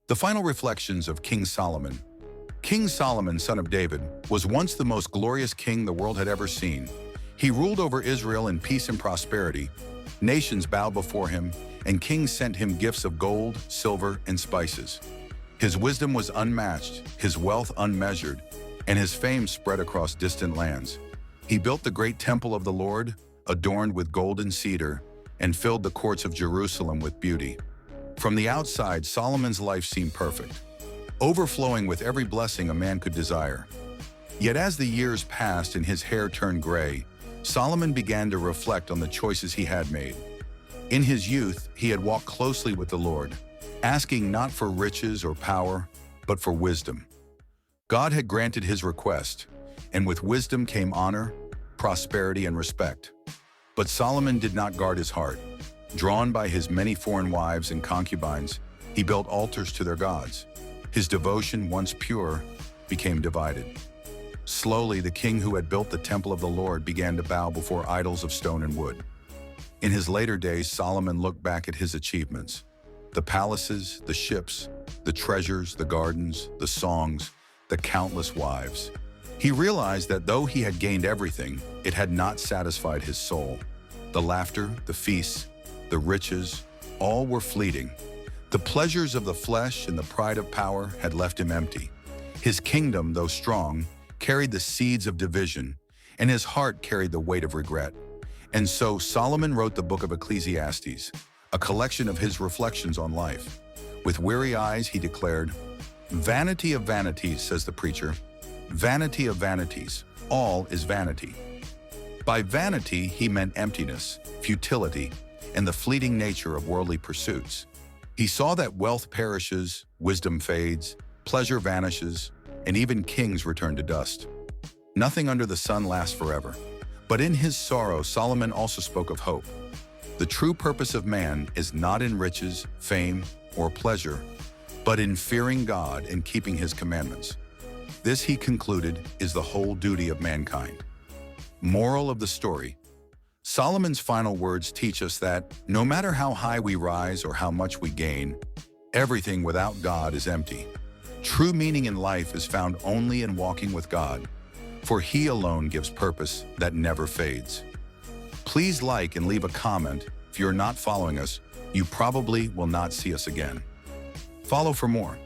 The final reflections of King Solomon. King Solomon, son of David, was once the most glorious king the world had ever seen. He ruled over Israel in peace and prosperity. Nations bowed before him, and kings sent him gifts of gold, silver, and spices. His wisdom was unmatched, his wealth unmeasured, and his fame spread across distant lands. He built the great temple of the Lord, adorned with gold and cedar, and filled the courts of Jerusalem with beauty. From the outside, Solomon's life seemed perfect, overflowing with every blessing a man could desire. Yet as the years passed and his hair turned gray, Solomon began to reflect on the choices he had made. In his youth, he had walked closely with the Lord, asking not for riches or power, but for wisdom. God had granted his request, and with wisdom came honor, prosperity, and respect. But Solomon did not guard his heart. Drawn by his many foreign wives and concubines, he built altars to their gods. His devotion, once pure, became divided. Slowly, the king who had built the temple of the Lord began to bow before idols of stone and wood. In his later days, Solomon looked back at his achievements: the palaces, the ships, the treasures, the gardens, the songs, the countless wives. He realized that though he had gained everything, it had not satisfied his soul. The laughter, the feasts, the riches, all were fleeting. The pleasures of the flesh and the pride of power had left him empty. His kingdom, though strong, carried the seeds of division, and his heart carried the weight of regret. And so Solomon wrote the book of Ecclesiastes, a collection of his reflections on life. With weary eyes, he declared, "Vanity of vanities," says the preacher, "vanity of vanities, all is vanity." By vanity, he meant emptiness, futility, and the fleeting nature of worldly pursuits. He saw that wealth perishes, wisdom fades, pleasure vanishes, and even kings return to dust. Nothing under the sun lasts forever. But in his sorrow, Solomon also spoke of hope. The true purpose of man is not in riches, fame, or pleasure, but in fearing God and keeping his commandments. This, he concluded, is the whole duty of mankind. Moral of the story: Solomon's final words teach us that no matter how high we rise or how much we gain, everything without God is empty. True meaning in life is found only in walking with God, for He alone gives purpose that never fades. Please like and leave a comment. If you're not following us, you probably will not see us again. Follow for more.